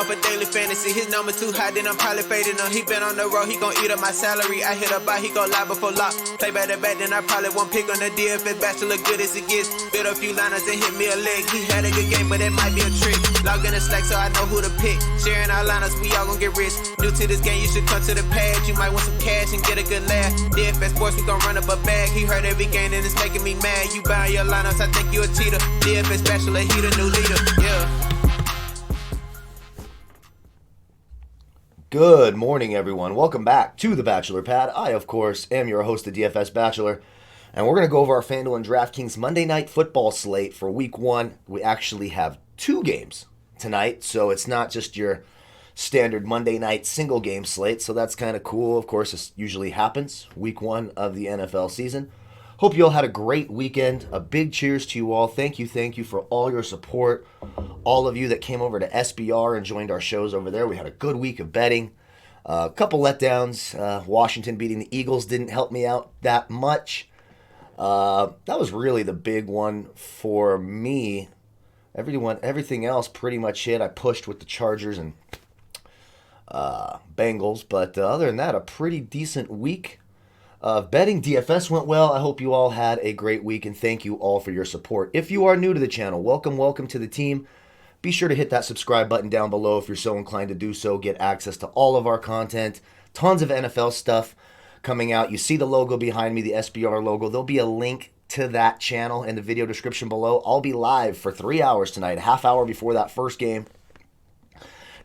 for daily fantasy. His number too high, then I'm probably fading him. He been on the road, he gon' eat up my salary. I hit up by, he gon' lie before lock. Play back to back, then I probably won't pick on the Dfs Bachelor, good as it gets. Build a few liners and hit me a leg. He had a good game, but it might be a trick. Log in the Slack so I know who to pick. Sharing our liners, we all gon' get rich. New to this game, you should come to the pad. You might want some cash and get a good laugh. Dfs Sports, we gon' run up a bag. He heard every game and it's making me mad. You buying your lineups, I think you a cheater. Dfs Bachelor, he the new leader, yeah. Good morning, everyone. Welcome back to the Bachelor Pad. I, of course, am your host, the Dfs Bachelor, and we're going to go over our Fanduel and Draftkings Monday Night Football slate for Week 1. We actually have 2 games tonight, so it's not just your standard Monday night single game slate, so that's kind of cool. Of course, this usually happens Week 1 of the NFL season. Hope you all had a great weekend. A big cheers to you all. Thank you for all your support. All of you that came over to SBR and joined our shows over there. We had a good week of betting. A couple letdowns. Washington beating the Eagles didn't help me out that much. That was really the big one for me. Everything else pretty much hit. I pushed with the Chargers and Bengals. But other than that, a pretty decent week of betting. DFS went well. I hope you all had a great week, and thank you all for your support. If you are new to the channel, welcome to the team. Be sure to hit that subscribe button down below if you're so inclined to do so. Get access to all of our content. Tons of NFL stuff coming out. You see the logo behind me, the SBR logo. There'll be a link to that channel in the video description below. I'll be live for 3 hours tonight, a half hour before that first game.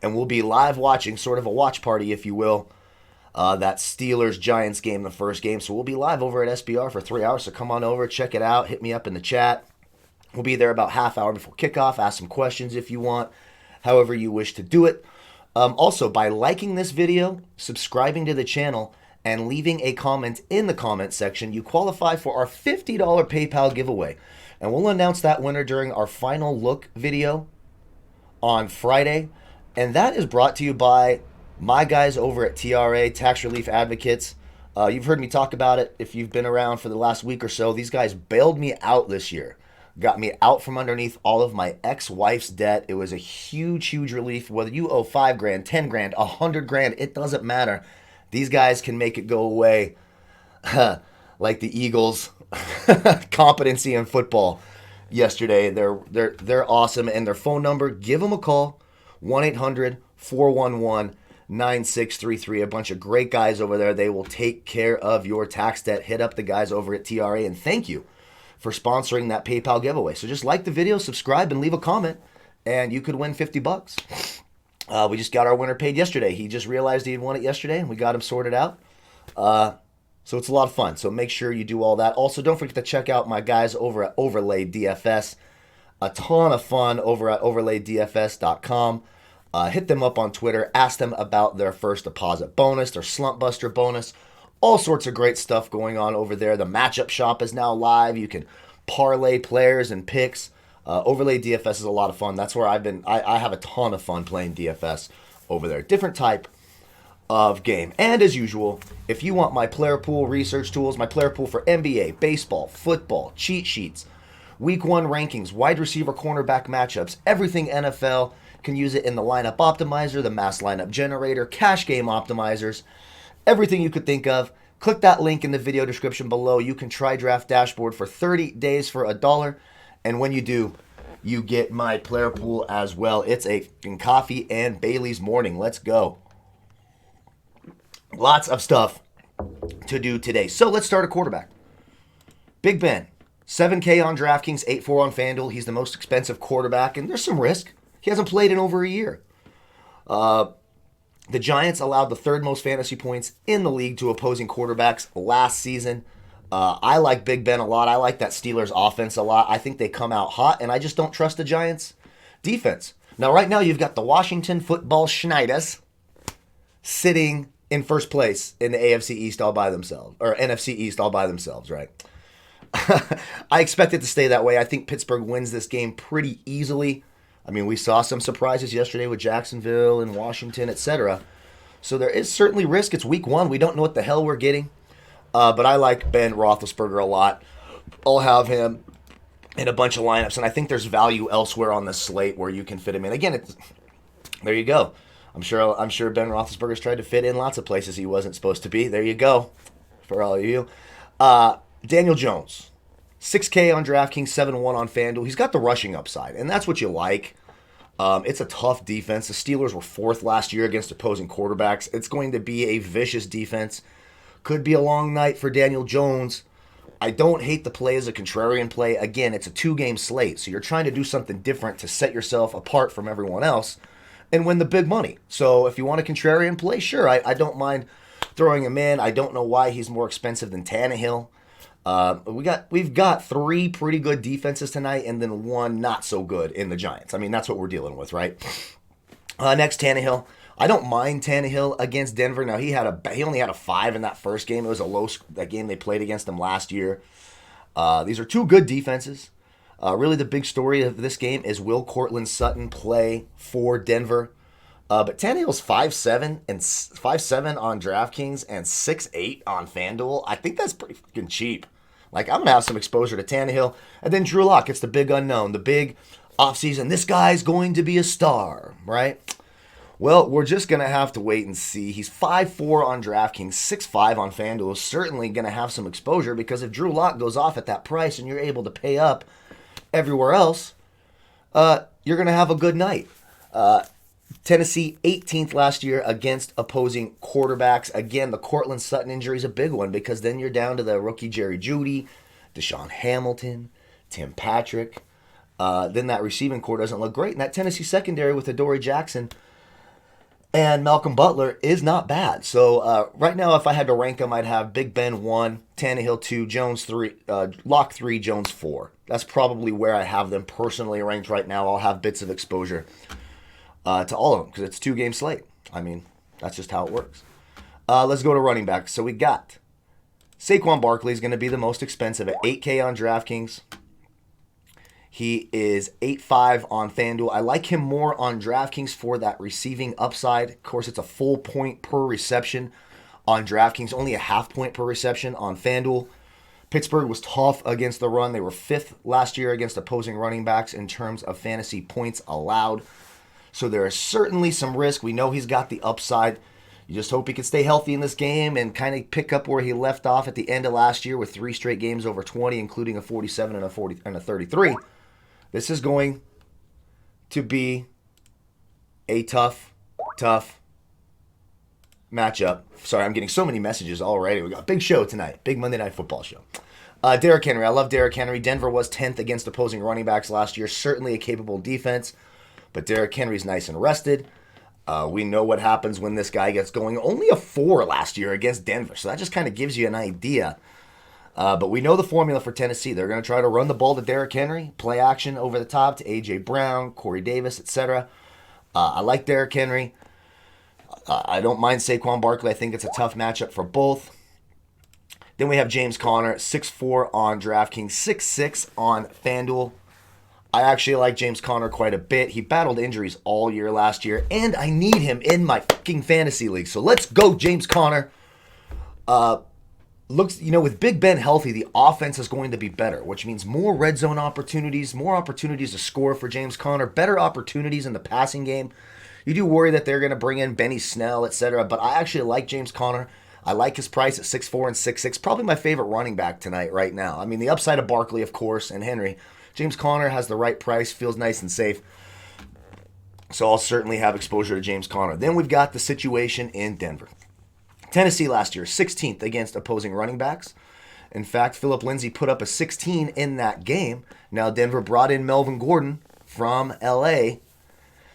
And we'll be live watching, sort of a watch party, if you will, that Steelers-Giants game, the first game. So we'll be live over at SBR for 3 hours. So come on over, check it out, hit me up in the chat. We'll be there about half hour before kickoff. Ask some questions if you want, however you wish to do it. Also, by liking this video, subscribing to the channel, and leaving a comment in the comment section, you qualify for our $50 PayPal giveaway. And we'll announce that winner during our final look video on Friday. And that is brought to you by my guys over at TRA, Tax Relief Advocates. You've heard me talk about it if you've been around for the last week or so. These guys bailed me out this year. Got me out from underneath all of my ex-wife's debt. It was a huge relief. Whether you owe $5 grand, 10 grand, 100 grand, it doesn't matter. These guys can make it go away like the Eagles' competency in football yesterday. They're awesome. And their phone number, give them a call, 1-800-411-9633. A bunch of great guys over there. They will take care of your tax debt. Hit up the guys over at TRA, and thank you for sponsoring that PayPal giveaway. So just like the video, subscribe, and leave a comment, and you could win $50. We just got our winner paid yesterday. He just realized he had won it yesterday, and we got him sorted out. So it's a lot of fun. So make sure you do all that. Also, don't forget to check out my guys over at Overlay DFS. A ton of fun over at overlaydfs.com. Hit them up on Twitter. Ask them about their first deposit bonus, their slump buster bonus. All sorts of great stuff going on over there. The matchup shop is now live. You can parlay players and picks. Overlay DFS is a lot of fun. That's where I've been. I have a ton of fun playing DFS over there. Different type of game. And as usual, if you want my player pool research tools, my player pool for NBA, baseball, football, cheat sheets, Week 1 rankings, wide receiver, cornerback matchups, everything NFL, can use it in the lineup optimizer, the mass lineup generator, cash game optimizers, everything you could think of. Click that link in the video description below. You can try Draft Dashboard for 30 days for $1. And when you do, you get my player pool as well. It's a coffee and Bailey's morning. Let's go. Lots of stuff to do today. So let's start a quarterback. Big Ben, 7K on DraftKings, 8.4 on Fanduel. He's the most expensive quarterback, and there's some risk. He hasn't played in over a year. The Giants allowed the 3rd most fantasy points in the league to opposing quarterbacks last season. I like Big Ben a lot. I like that Steelers offense a lot. I think they come out hot, and I just don't trust the Giants' defense. Now, right now, you've got the Washington Football Schneiders sitting in first place in the AFC East all by themselves, or NFC East all by themselves, right? I expect it to stay that way. I think Pittsburgh wins this game pretty easily. I mean, we saw some surprises yesterday with Jacksonville and Washington, etc. So there is certainly risk. It's Week 1. We don't know what the hell we're getting. But I like Ben Roethlisberger a lot. I'll have him in a bunch of lineups, and I think there's value elsewhere on the slate where you can fit him in. Again, There you go. I'm sure Ben Roethlisberger's tried to fit in lots of places he wasn't supposed to be. There you go, for all of you. Daniel Jones, 6K on DraftKings, 7-1 on FanDuel. He's got the rushing upside, and that's what you like. It's a tough defense. The Steelers were fourth last year against opposing quarterbacks. It's going to be a vicious defense. Could be a long night for Daniel Jones. I don't hate the play as a contrarian play. Again, it's a 2-game slate, so you're trying to do something different to set yourself apart from everyone else and win the big money. So if you want a contrarian play, sure, I don't mind throwing him in. I don't know why he's more expensive than Tannehill. We've got 3 pretty good defenses tonight, and then 1 not so good in the Giants. I mean, that's what we're dealing with, right? Next, Tannehill. I don't mind Tannehill against Denver. Now he only had a 5 in that first game. It was that game they played against them last year. These are 2 good defenses. Really, the big story of this game is, will Cortland Sutton play for Denver? But Tannehill's 5'7" on DraftKings and 6'8" on FanDuel. I think that's pretty fucking cheap. Like, I'm gonna have some exposure to Tannehill, and then Drew Lock. It's the big unknown, the big offseason. This guy's going to be a star, right? Well, we're just going to have to wait and see. He's 5'4" on DraftKings, 6'5" on FanDuel. Certainly going to have some exposure, because if Drew Lock goes off at that price and you're able to pay up everywhere else, you're going to have a good night. Tennessee 18th last year against opposing quarterbacks. Again, the Cortland Sutton injury is a big one, because then you're down to the rookie Jerry Jeudy, Deshaun Hamilton, Tim Patrick. Then that receiving core doesn't look great. And that Tennessee secondary with Adoree Jackson and Malcolm Butler is not bad. So right now, if I had to rank them, I'd have Big Ben 1, Tannehill 2, Jones 3, Lock 3, Jones 4. That's probably where I have them personally ranked right now. I'll have bits of exposure to all of them, because it's 2-game slate. I mean, that's just how it works. Let's go to running back. So we got Saquon Barkley is going to be the most expensive at 8K on DraftKings. He is 8.5 on FanDuel. I like him more on DraftKings for that receiving upside. Of course, it's a full point per reception on DraftKings, only a half point per reception on FanDuel. Pittsburgh was tough against the run. They were 5th last year against opposing running backs in terms of fantasy points allowed. So there is certainly some risk. We know he's got the upside. You just hope he can stay healthy in this game and kind of pick up where he left off at the end of last year with 3 straight games over 20, including a 47 and a 40 and a 33. This is going to be a tough matchup. Sorry, I'm getting so many messages already. We got a big show tonight. Big Monday Night Football show. Derrick Henry. I love Derrick Henry. Denver was 10th against opposing running backs last year. Certainly a capable defense. But Derrick Henry's nice and rested. We know what happens when this guy gets going. Only a 4 last year against Denver. So that just kind of gives you an idea. But we know the formula for Tennessee. They're going to try to run the ball to Derrick Henry, play action over the top to A.J. Brown, Corey Davis, etc. I like Derrick Henry. I don't mind Saquon Barkley. I think it's a tough matchup for both. Then we have James Conner, 6'4" on DraftKings, 6'6" on FanDuel. I actually like James Conner quite a bit. He battled injuries all year last year, and I need him in my fucking fantasy league. So let's go, James Conner. With Big Ben healthy, the offense is going to be better, which means more red zone opportunities, more opportunities to score for James Conner, better opportunities in the passing game. You do worry that they're going to bring in Benny Snell, etc., but I actually like James Conner. I like his price at 6'4" and 6'6", probably my favorite running back tonight right now. I mean, the upside of Barkley, of course, and Henry. James Conner has the right price, feels nice and safe. So I'll certainly have exposure to James Conner. Then we've got the situation in Denver. Tennessee last year, 16th against opposing running backs. In fact, Philip Lindsay put up a 16 in that game. Now Denver brought in Melvin Gordon from L.A.,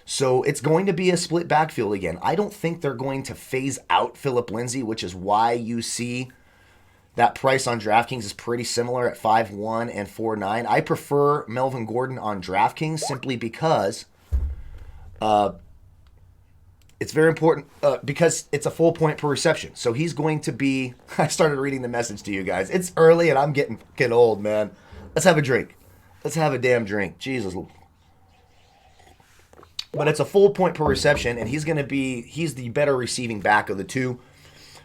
so it's going to be a split backfield again. I don't think they're going to phase out Philip Lindsay, which is why you see that price on DraftKings is pretty similar at 5.1 and 4.9. I prefer Melvin Gordon on DraftKings simply because it's very important because it's a full point per reception. So he's going to be... I started reading the message to you guys. It's early and I'm getting old, man. Let's have a drink. Let's have a damn drink. Jesus. But it's a full point per reception, and he's the better receiving back of the two.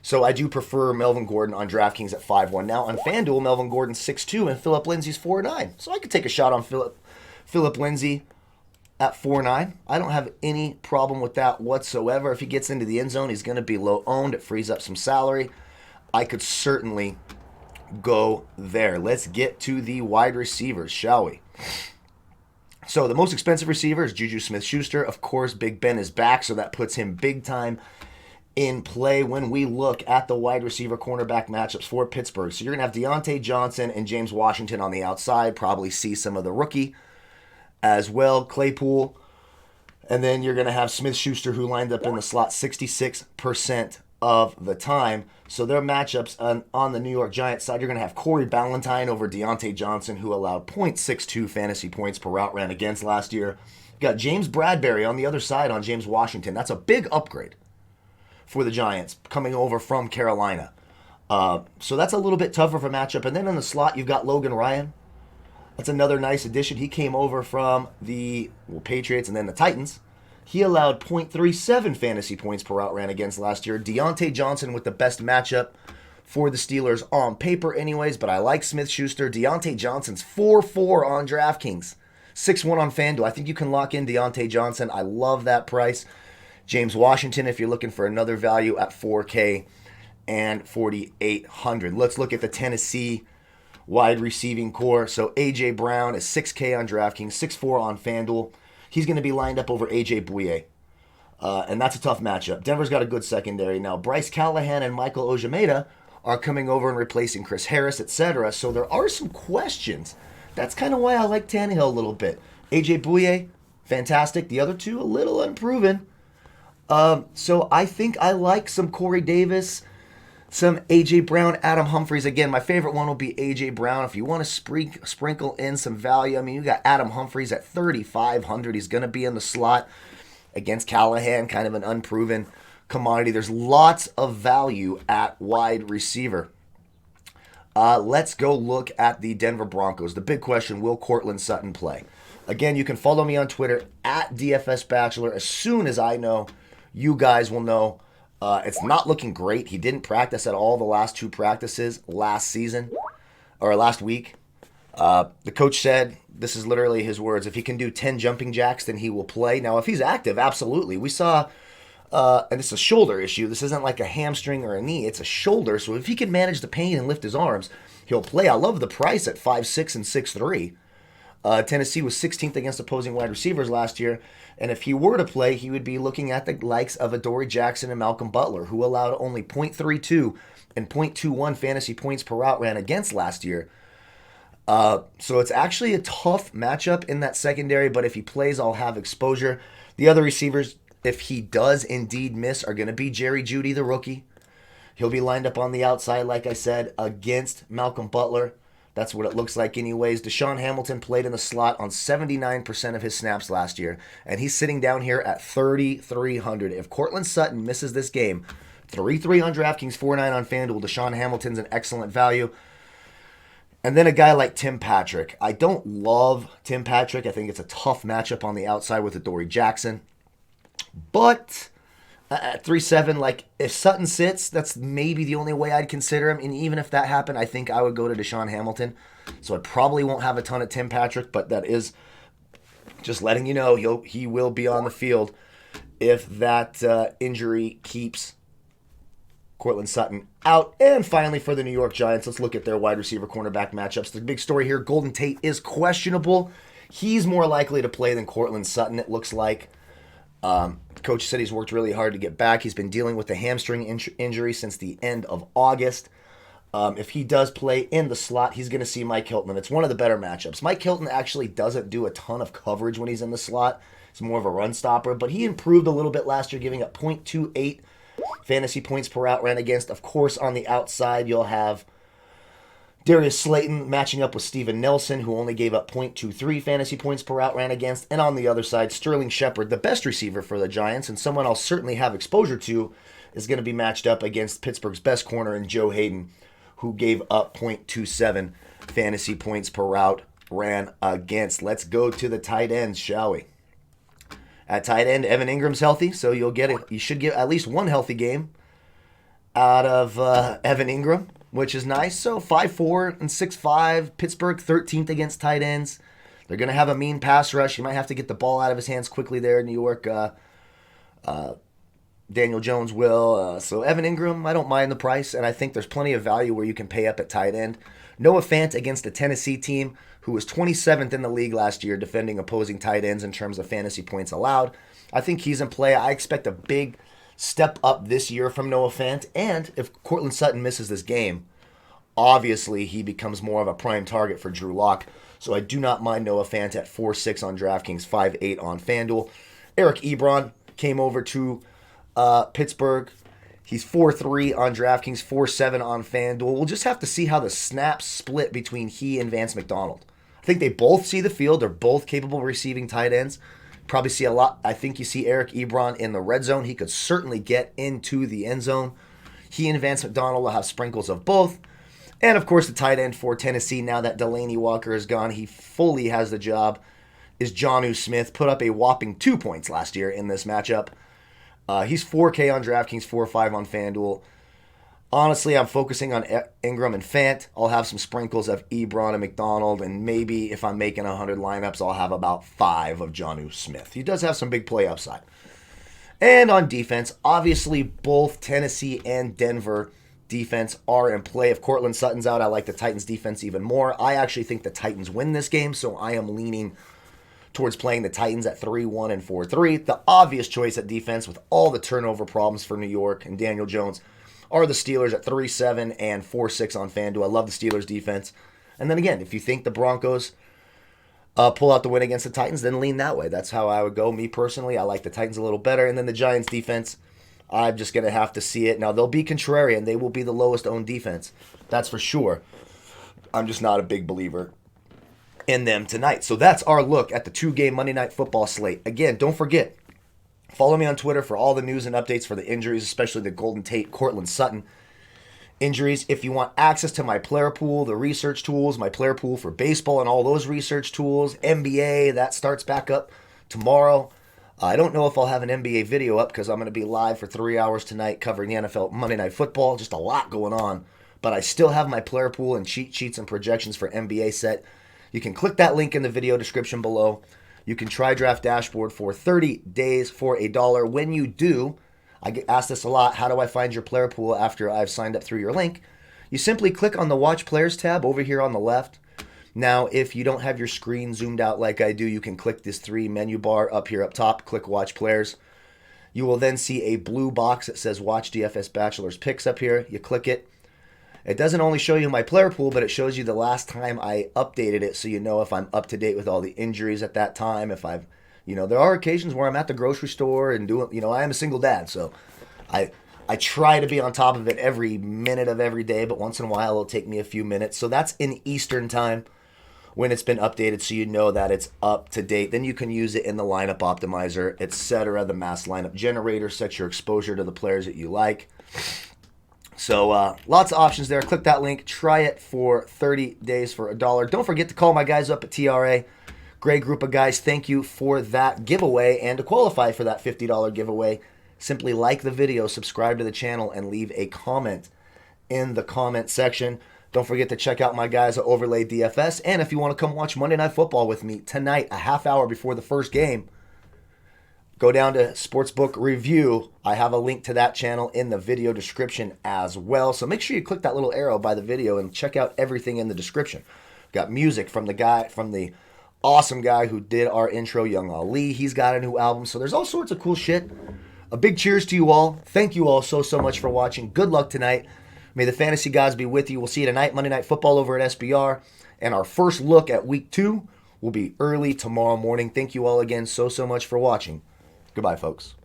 So I do prefer Melvin Gordon on DraftKings at 5.1. Now on FanDuel, Melvin Gordon's 6'2", and Philip Lindsay's 4.9. So I could take a shot on Philip Lindsay at 4.9. I don't have any problem with that whatsoever. If he gets into the end zone, he's going to be low owned. It frees up some salary. I could certainly go there. Let's get to the wide receivers, shall we? So the most expensive receiver is Juju Smith-Schuster. Of course, Big Ben is back, so that puts him big time in play when we look at the wide receiver cornerback matchups for Pittsburgh. So you're going to have Deontay Johnson and James Washington on the outside, probably see some of the rookie as well, Claypool. And then you're going to have Smith-Schuster, who lined up in the slot 66% of the time. So their matchups on the New York Giants side, you're going to have Corey Ballantyne over Deontay Johnson, who allowed 0.62 fantasy points per route ran against last year. You got James Bradbury on the other side on James Washington. That's a big upgrade for the Giants, coming over from Carolina. So that's a little bit tougher of a matchup. And then in the slot, you've got Logan Ryan. That's another nice addition. He came over from the Patriots and then the Titans. He allowed 0.37 fantasy points per route ran against last year. Deontay Johnson with the best matchup for the Steelers on paper anyways, but I like Smith-Schuster. Deontay Johnson's 4-4 on DraftKings, 6-1 on Fanduel. I think you can lock in Deontay Johnson. I love that price. James Washington, if you're looking for another value, at $4K and $4,800. Let's look at the Tennessee wide receiving core. So A.J. Brown is $6K on DraftKings, 6-4 on FanDuel. He's going to be lined up over A.J. Bouye. And that's a tough matchup. Denver's got a good secondary. Now, Bryce Callahan and Michael Ojemeda are coming over and replacing Chris Harris, etc. So there are some questions. That's kind of why I like Tannehill a little bit. A.J. Bouye, fantastic. The other two, a little unproven. So I think I like some Corey Davis, some A.J. Brown, Adam Humphries. Again, my favorite one will be A.J. Brown. If you want to sprinkle in some value, I mean, you got Adam Humphries at 3,500. He's going to be in the slot against Callahan, kind of an unproven commodity. There's lots of value at wide receiver. Let's go look at the Denver Broncos. The big question, will Courtland Sutton play? Again, you can follow me on Twitter at Dfs Bachelor. As soon as I know, you guys will know. It's not looking great. He didn't practice at all the last two practices last season, or last week. The coach said, this is literally his words, if he can do 10 jumping jacks, then he will play. Now, if he's active, absolutely. We saw, and it's a shoulder issue. This isn't like a hamstring or a knee. It's a shoulder. So if he can manage the pain and lift his arms, he'll play. I love the price at 5'6" and 6'3". Tennessee was 16th against opposing wide receivers last year. And if he were to play, he would be looking at the likes of Adoree Jackson and Malcolm Butler, who allowed only 0.32 and 0.21 fantasy points per route ran against last year. So it's actually a tough matchup in that secondary, but if he plays, I'll have exposure. The other receivers, if he does indeed miss, are going to be Jerry Jeudy, the rookie. He'll be lined up on the outside, like I said, against Malcolm Butler. That's what it looks like anyways. Deshaun Hamilton played in the slot on 79% of his snaps last year, and he's sitting down here at 3,300. If Courtland Sutton misses this game, 3-3 on DraftKings, 4-9 on FanDuel. Deshaun Hamilton's an excellent value. And then a guy like Tim Patrick. I don't love Tim Patrick. I think it's a tough matchup on the outside with Adoree Jackson. But at 3-7, like, if Sutton sits, that's maybe the only way I'd consider him. And even if that happened, I think I would go to Deshaun Hamilton. So I probably won't have a ton of Tim Patrick, but that is just letting you know he will be on the field if that injury keeps Courtland Sutton out. And finally, for the New York Giants, let's look at their wide receiver cornerback matchups. The big story here, Golden Tate is questionable. He's more likely to play than Courtland Sutton, it looks like. Coach said he's worked really hard to get back. He's been dealing with a hamstring injury since the end of August. If he does play in the slot, he's going to see Mike Hilton, and it's one of the better matchups. Mike Hilton actually doesn't do a ton of coverage when he's in the slot. He's more of a run stopper, but he improved a little bit last year, giving up 0.28 fantasy points per route ran against. Of course, on the outside, you'll have Darius Slayton matching up with Steven Nelson, who only gave up 0.23 fantasy points per route ran against. And on the other side, Sterling Shepard, the best receiver for the Giants, and someone I'll certainly have exposure to, is going to be matched up against Pittsburgh's best corner in Joe Hayden, who gave up 0.27 fantasy points per route ran against. Let's go to the tight ends, shall we? At tight end, Evan Ingram's healthy, so you should get at least one healthy game out of Evan Ingram, which is nice. So 5'4" and 6'5", Pittsburgh 13th against tight ends. They're going to have a mean pass rush. You might have to get the ball out of his hands quickly there, New York. Daniel Jones will. So Evan Ingram, I don't mind the price, and I think there's plenty of value where you can pay up at tight end. Noah Fant against the Tennessee team, who was 27th in the league last year defending opposing tight ends in terms of fantasy points allowed. I think he's in play. I expect a big step up this year from Noah Fant, and if Courtland Sutton misses this game, obviously he becomes more of a prime target for Drew Lock. So I do not mind Noah Fant at 4-6 on DraftKings, 5-8 on Fanduel. Eric Ebron came over to Pittsburgh. He's 4-3 on DraftKings, 4-7 on Fanduel. We'll just have to see how the snaps split between he and Vance McDonald. I think they both see the field. They're both capable of receiving tight ends. Probably see a lot. I think you see Eric Ebron in the red zone. He could certainly get into the end zone. He and Vance McDonald will have sprinkles of both. And, of course, the tight end for Tennessee, now that Delaney Walker is gone, he fully has the job, is Jonnu Smith. Put up a whopping 2 points last year in this matchup. He's 4K on DraftKings, 4-5 on FanDuel. Honestly, I'm focusing on Ingram and Fant. I'll have some sprinkles of Ebron and McDonald, and maybe if I'm making 100 lineups, I'll have about 5 of Jonnu Smith. He does have some big play upside. And on defense, obviously both Tennessee and Denver defense are in play. If Courtland Sutton's out, I like the Titans defense even more. I actually think the Titans win this game, so I am leaning towards playing the Titans at 3-1 and 4-3. The obvious choice at defense with all the turnover problems for New York and Daniel Jones are the Steelers at 3-7 and 4-6 on FanDuel. I love the Steelers defense. And then again, if you think the Broncos pull out the win against the Titans, then lean that way. That's how I would go. Me personally, I like the Titans a little better. And then the Giants defense, I'm just going to have to see it. Now, they'll be contrarian. They will be the lowest owned defense. That's for sure. I'm just not a big believer in them tonight. So that's our look at the 2-game Monday Night Football slate. Again, don't forget, follow me on Twitter for all the news and updates for the injuries, especially the Golden Tate, Courtland Sutton injuries. If you want access to my player pool, the research tools, my player pool for baseball and all those research tools, NBA, that starts back up tomorrow. I don't know if I'll have an NBA video up because I'm going to be live for 3 hours tonight covering the NFL Monday Night Football. Just a lot going on. But I still have my player pool and cheat sheets and projections for NBA set. You can click that link in the video description below. You can try Draft Dashboard for 30 days for $1. When you do, I get asked this a lot, how do I find your player pool after I've signed up through your link? You simply click on the Watch Players tab over here on the left. Now, if you don't have your screen zoomed out like I do, you can click this 3 menu bar up here up top, click Watch Players. You will then see a blue box that says Watch Dfs Bachelor's Picks up here. You click it. It doesn't only show you my player pool, but it shows you the last time I updated it so you know if I'm up to date with all the injuries at that time. If I've, there are occasions where I'm at the grocery store and doing, I am a single dad, so I try to be on top of it every minute of every day, but once in a while it'll take me a few minutes. So that's in Eastern time when it's been updated so you know that it's up to date. Then you can use it in the lineup optimizer, etc., the mass lineup generator, set your exposure to the players that you like. So lots of options there. Click that link. Try it for 30 days for $1. Don't forget to call my guys up at TRA. Great group of guys. Thank you for that giveaway. And to qualify for that $50 giveaway, simply like the video, subscribe to the channel, and leave a comment in the comment section. Don't forget to check out my guys at Overlay DFS. And if you want to come watch Monday Night Football with me tonight, a half hour before the first game, go down to Sportsbook Review. I have a link to that channel in the video description as well. So make sure you click that little arrow by the video and check out everything in the description. Got music from the awesome guy who did our intro, Young Ali. He's got a new album. So there's all sorts of cool shit. A big cheers to you all. Thank you all so much for watching. Good luck tonight. May the fantasy gods be with you. We'll see you tonight, Monday Night Football over at SBR. And our first look at Week 2 will be early tomorrow morning. Thank you all again so much for watching. Goodbye, folks.